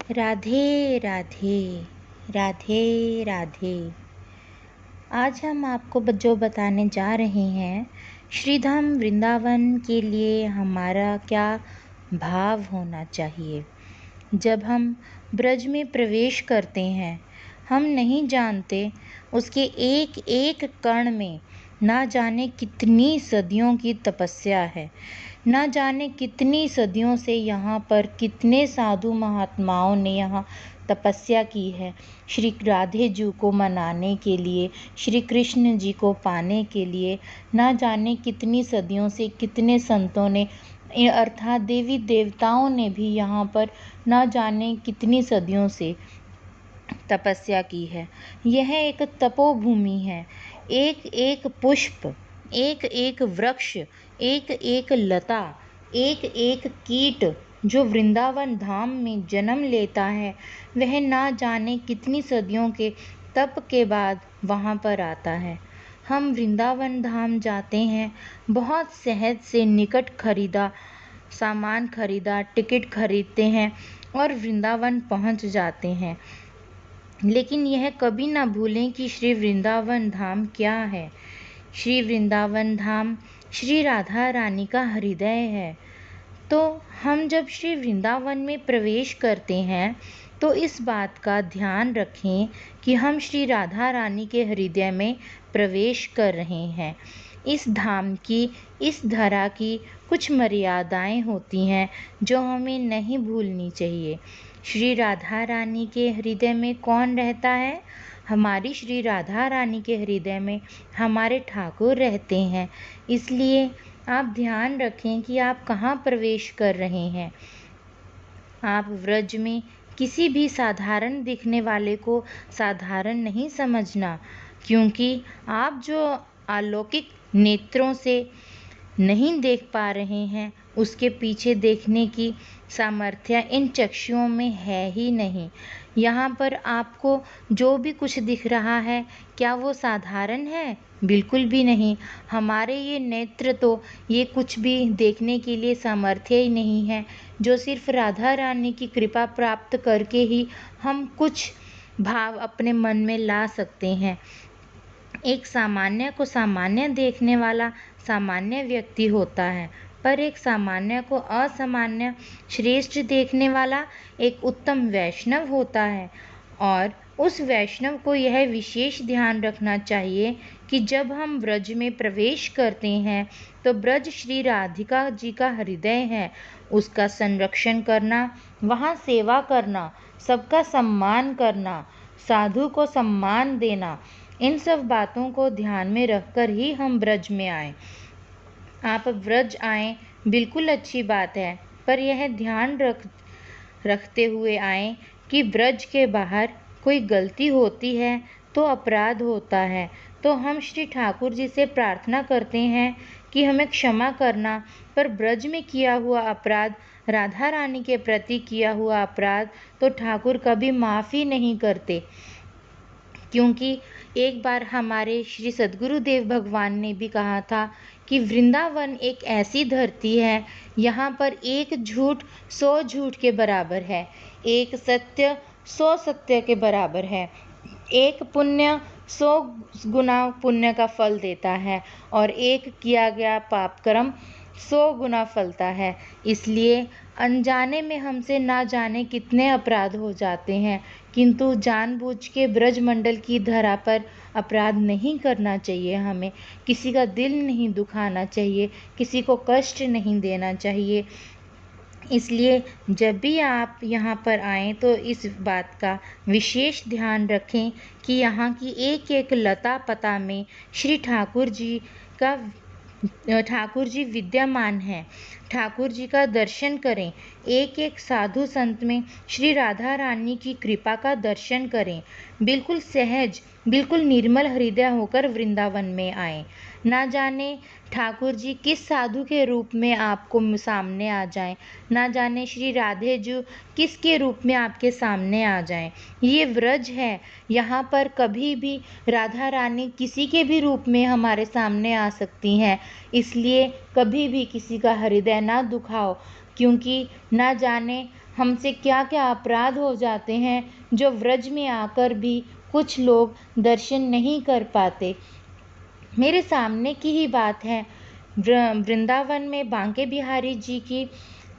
राधे राधे राधे राधे। आज हम आपको जो बताने जा रहे हैं, श्रीधाम वृंदावन के लिए हमारा क्या भाव होना चाहिए। जब हम ब्रज में प्रवेश करते हैं, हम नहीं जानते उसके एक एक कण में ना जाने कितनी सदियों की तपस्या है, ना जाने कितनी सदियों से यहाँ पर कितने साधु महात्माओं ने यहाँ तपस्या की है श्री राधे जी को मनाने के लिए, श्री कृष्ण जी को पाने के लिए। ना जाने कितनी सदियों से कितने संतों ने अर्थात देवी देवताओं ने भी यहाँ पर ना जाने कितनी सदियों से तपस्या की है। यह एक तपोभूमि है। एक एक पुष्प, एक एक वृक्ष, एक एक लता, एक एक कीट जो वृंदावन धाम में जन्म लेता है, वह ना जाने कितनी सदियों के तप के बाद वहाँ पर आता है। हम वृंदावन धाम जाते हैं, बहुत सहज से निकट खरीदा सामान खरीदा, टिकट खरीदते हैं और वृंदावन पहुँच जाते हैं। लेकिन यह कभी ना भूलें कि श्री वृंदावन धाम क्या है। श्री वृंदावन धाम श्री राधा रानी का हृदय है। तो हम जब श्री वृंदावन में प्रवेश करते हैं तो इस बात का ध्यान रखें कि हम श्री राधा रानी के हृदय में प्रवेश कर रहे हैं। इस धाम की, इस धरा की कुछ मर्यादाएं होती हैं जो हमें नहीं भूलनी चाहिए। श्री राधा रानी के हृदय में कौन रहता है? हमारी श्री राधा रानी के हृदय में हमारे ठाकुर रहते हैं। इसलिए आप ध्यान रखें कि आप कहाँ प्रवेश कर रहे हैं। आप व्रज में किसी भी साधारण दिखने वाले को साधारण नहीं समझना, क्योंकि आप जो अलौकिक नेत्रों से नहीं देख पा रहे हैं, उसके पीछे देखने की सामर्थ्य इन चक्षुओं में है ही नहीं। यहाँ पर आपको जो भी कुछ दिख रहा है, क्या वो साधारण है? बिल्कुल भी नहीं। हमारे ये नेत्र तो ये कुछ भी देखने के लिए सामर्थ्य ही नहीं है, जो सिर्फ राधा रानी की कृपा प्राप्त करके ही हम कुछ भाव अपने मन में ला सकते हैं। एक सामान्य को सामान्य देखने वाला सामान्य व्यक्ति होता है, पर एक सामान्य को असामान्य श्रेष्ठ देखने वाला एक उत्तम वैष्णव होता है। और उस वैष्णव को यह विशेष ध्यान रखना चाहिए कि जब हम ब्रज में प्रवेश करते हैं तो ब्रज श्री राधिका जी का हृदय है, उसका संरक्षण करना, वहाँ सेवा करना, सबका सम्मान करना, साधु को सम्मान देना, इन सब बातों को ध्यान में रखकर ही हम ब्रज में आएं। आप ब्रज आएं, बिल्कुल अच्छी बात है, पर यह ध्यान रखते हुए आएं कि ब्रज के बाहर कोई गलती होती है तो अपराध होता है, तो हम श्री ठाकुर जी से प्रार्थना करते हैं कि हमें क्षमा करना, पर ब्रज में किया हुआ अपराध, राधा रानी के प्रति किया हुआ अपराध तो ठाकुर कभी माफ़ी नहीं करते। क्योंकि एक बार हमारे श्री सद्गुरुदेव भगवान ने भी कहा था कि वृंदावन एक ऐसी धरती है, यहाँ पर एक झूठ 100 झूठ के बराबर है, एक सत्य 100 सत्य के बराबर है, एक पुण्य 100 गुना पुण्य का फल देता है और एक किया गया पाप कर्म 100 गुना फलता है। इसलिए अनजाने में हमसे ना जाने कितने अपराध हो जाते हैं, किंतु जानबूझ के ब्रजमंडल की धरा पर अपराध नहीं करना चाहिए। हमें किसी का दिल नहीं दुखाना चाहिए, किसी को कष्ट नहीं देना चाहिए। इसलिए जब भी आप यहाँ पर आएँ तो इस बात का विशेष ध्यान रखें कि यहाँ की एक एक लता पता में श्री ठाकुर जी विद्यमान हैं। ठाकुर जी का दर्शन करें, एक एक साधु संत में श्री राधा रानी की कृपा का दर्शन करें। बिल्कुल सहज, बिल्कुल निर्मल हृदय होकर वृंदावन में आएं। ना जाने ठाकुर जी किस साधु के रूप में आपको सामने आ जाएं, ना जाने श्री राधे जी किसके रूप में आपके सामने आ जाएं। ये व्रज है, यहाँ पर कभी भी राधा रानी किसी के भी रूप में हमारे सामने आ सकती हैं। इसलिए कभी भी किसी का हृदय ना दुखाओ, क्योंकि ना जाने हमसे क्या क्या अपराध हो जाते हैं जो व्रज में आकर भी कुछ लोग दर्शन नहीं कर पाते। मेरे सामने की ही बात है। वृंदावन में बांके बिहारी जी की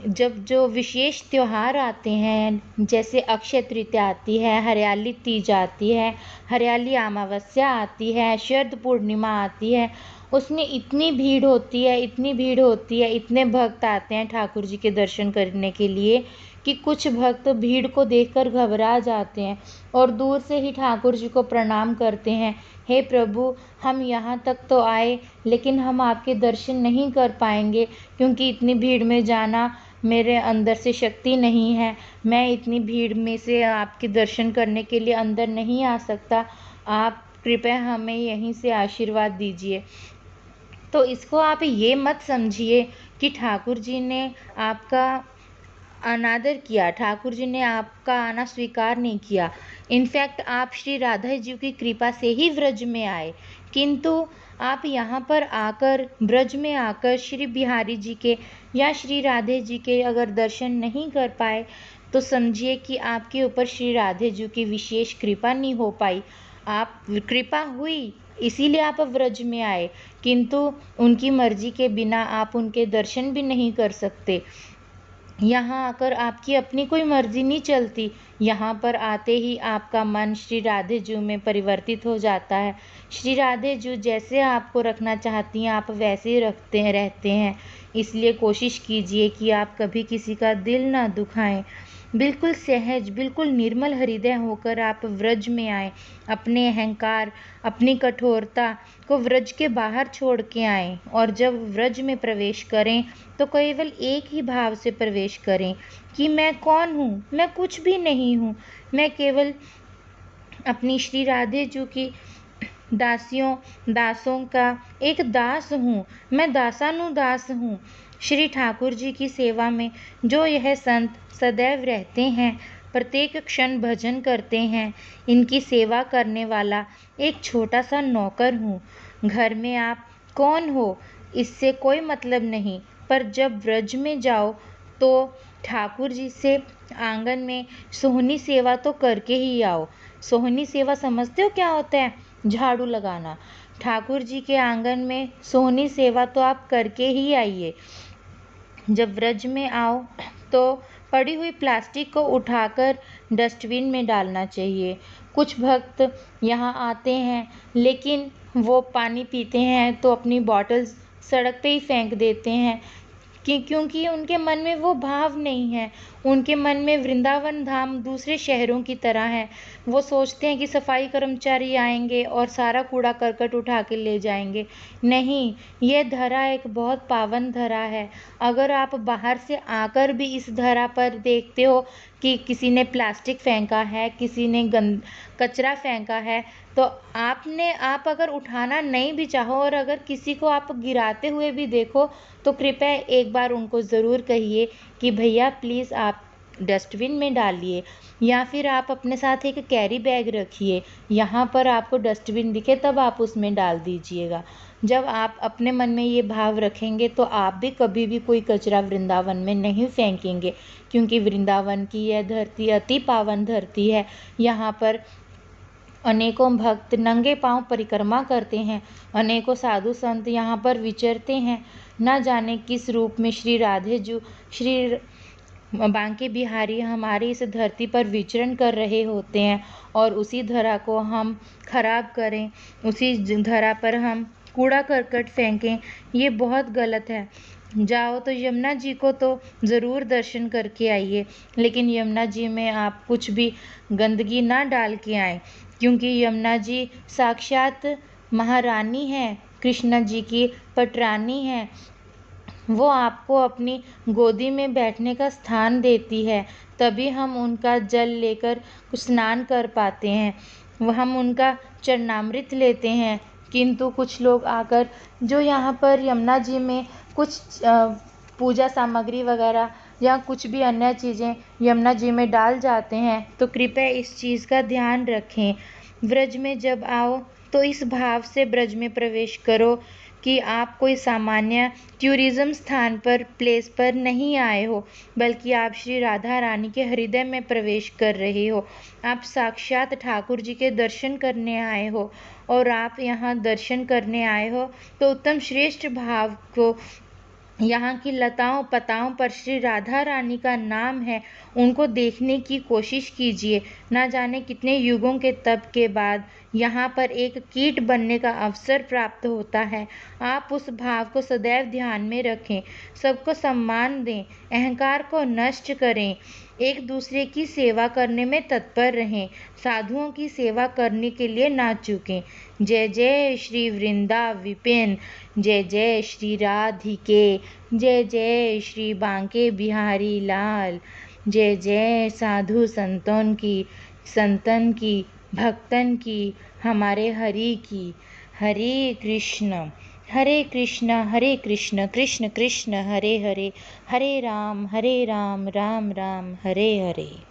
जब जो विशेष त्योहार आते हैं, जैसे अक्षय तृतीया आती है, हरियाली तीज आती है, हरियाली अमावस्या आती है, शरद पूर्णिमा आती है, उसमें इतनी भीड़ होती है, इतनी भीड़ होती है, इतने भक्त आते हैं ठाकुर जी के दर्शन करने के लिए कि कुछ भक्त भीड़ को देखकर घबरा जाते हैं और दूर से ही ठाकुर जी को प्रणाम करते हैं। हे प्रभु, हम यहाँ तक तो आए, लेकिन हम आपके दर्शन नहीं कर पाएंगे क्योंकि इतनी भीड़ में जाना मेरे अंदर से शक्ति नहीं है। मैं इतनी भीड़ में से आपके दर्शन करने के लिए अंदर नहीं आ सकता। आप कृपया हमें यहीं से आशीर्वाद दीजिए। तो इसको आप ये मत समझिए कि ठाकुर जी ने आपका अनादर किया, ठाकुर जी ने आपका आना स्वीकार नहीं किया। इनफैक्ट आप श्री राधा जी की कृपा से ही व्रज में आए, किंतु आप यहाँ पर आकर, ब्रज में आकर श्री बिहारी जी के या श्री राधे जी के अगर दर्शन नहीं कर पाए तो समझिए कि आपके ऊपर श्री राधे जी की विशेष कृपा नहीं हो पाई। आप कृपा हुई इसीलिए आप व्रज में आए, किंतु उनकी मर्जी के बिना आप उनके दर्शन भी नहीं कर सकते। यहाँ आकर आपकी अपनी कोई मर्जी नहीं चलती। यहाँ पर आते ही आपका मन श्री राधे जू में परिवर्तित हो जाता है। श्री राधे जू जैसे आपको रखना चाहती हैं आप वैसे ही रहते हैं। इसलिए कोशिश कीजिए कि आप कभी किसी का दिल ना दुखाएं। बिल्कुल सहज, बिल्कुल निर्मल हृदय होकर आप व्रज में आए। अपने अहंकार, अपनी कठोरता को व्रज के बाहर छोड़ के आएं और जब व्रज में प्रवेश करें तो केवल एक ही भाव से प्रवेश करें कि मैं कौन हूँ, मैं कुछ भी नहीं हूँ, मैं केवल अपनी श्री राधे जी की दासों का एक दास हूँ। मैं दासानुदास हूँ। श्री ठाकुर जी की सेवा में जो यह संत सदैव रहते हैं, प्रत्येक क्षण भजन करते हैं, इनकी सेवा करने वाला एक छोटा सा नौकर हूँ। घर में आप कौन हो इससे कोई मतलब नहीं, पर जब व्रज में जाओ तो ठाकुर जी से आंगन में सोहनी सेवा तो करके ही आओ। सोहनी सेवा समझते हो क्या होता है? झाड़ू लगाना। ठाकुर जी के आंगन में सोहनी सेवा तो आप करके ही आइए। जब व्रज में आओ तो पड़ी हुई प्लास्टिक को उठाकर डस्टबिन में डालना चाहिए। कुछ भक्त यहाँ आते हैं लेकिन वो पानी पीते हैं तो अपनी बॉटल सड़क पे ही फेंक देते हैं क्योंकि उनके मन में वो भाव नहीं है। उनके मन में वृंदावन धाम दूसरे शहरों की तरह है। वो सोचते हैं कि सफाई कर्मचारी आएंगे और सारा कूड़ा करकट उठा के ले जाएंगे। नहीं, ये धरा एक बहुत पावन धरा है। अगर आप बाहर से आकर भी इस धरा पर देखते हो कि किसी ने प्लास्टिक फेंका है, किसी ने कचरा फेंका है, तो आप अगर उठाना नहीं भी चाहो और अगर किसी को आप गिराते हुए भी देखो तो कृपया एक बार उनको ज़रूर कहिए कि भैया प्लीज़ आप डस्टबिन में डालिए, या फिर आप अपने साथ एक कैरी बैग रखिए। यहाँ पर आपको डस्टबिन दिखे तब आप उसमें डाल दीजिएगा। जब आप अपने मन में ये भाव रखेंगे तो आप भी कभी भी कोई कचरा वृंदावन में नहीं फेंकेंगे, क्योंकि वृंदावन की यह धरती अति पावन धरती है। यहाँ पर अनेकों भक्त नंगे पांव परिक्रमा करते हैं, अनेकों साधु संत यहाँ पर विचरते हैं। न जाने किस रूप में श्री राधे जी, श्री बांके बिहारी हमारी इस धरती पर विचरण कर रहे होते हैं और उसी धरा को हम खराब करें, उसी धरा पर हम कूड़ा करकट फेंकें, ये बहुत गलत है। जाओ तो यमुना जी को तो ज़रूर दर्शन करके आइए, लेकिन यमुना जी में आप कुछ भी गंदगी ना डाल के आएँ, क्योंकि यमुना जी साक्षात महारानी है, कृष्ण जी की पटरानी है। वो आपको अपनी गोदी में बैठने का स्थान देती है, तभी हम उनका जल लेकर स्नान कर पाते हैं, हम उनका चरणामृत लेते हैं। किंतु कुछ लोग आकर जो यहाँ पर यमुना जी में कुछ पूजा सामग्री वगैरह या कुछ भी अन्य चीज़ें यमुना जी में डाल जाते हैं, तो कृपया इस चीज़ का ध्यान रखें। व्रज में जब आओ तो इस भाव से ब्रज में प्रवेश करो कि आप कोई सामान्य टूरिज्म स्थान पर प्लेस पर नहीं आए हो, बल्कि आप श्री राधा रानी के हृदय में प्रवेश कर रहे हो। आप साक्षात ठाकुर जी के दर्शन करने आए हो, और आप यहाँ दर्शन करने आए हो तो उत्तम श्रेष्ठ भाव को, यहाँ की लताओं पताओं पर श्री राधा रानी का नाम है, उनको देखने की कोशिश कीजिए। ना जाने कितने युगों के तप के बाद यहाँ पर एक कीट बनने का अवसर प्राप्त होता है। आप उस भाव को सदैव ध्यान में रखें, सबको सम्मान दें, अहंकार को नष्ट करें, एक दूसरे की सेवा करने में तत्पर रहें, साधुओं की सेवा करने के लिए ना चूकें। जय जय श्री वृंदा विपिन, जय जय श्री राधिके, जय जय श्री बांके बिहारी लाल, जय जय साधु संतन की भक्तन की, हमारे हरि की। हरे कृष्ण हरे कृष्ण कृष्ण कृष्ण हरे हरे, हरे राम राम राम हरे हरे।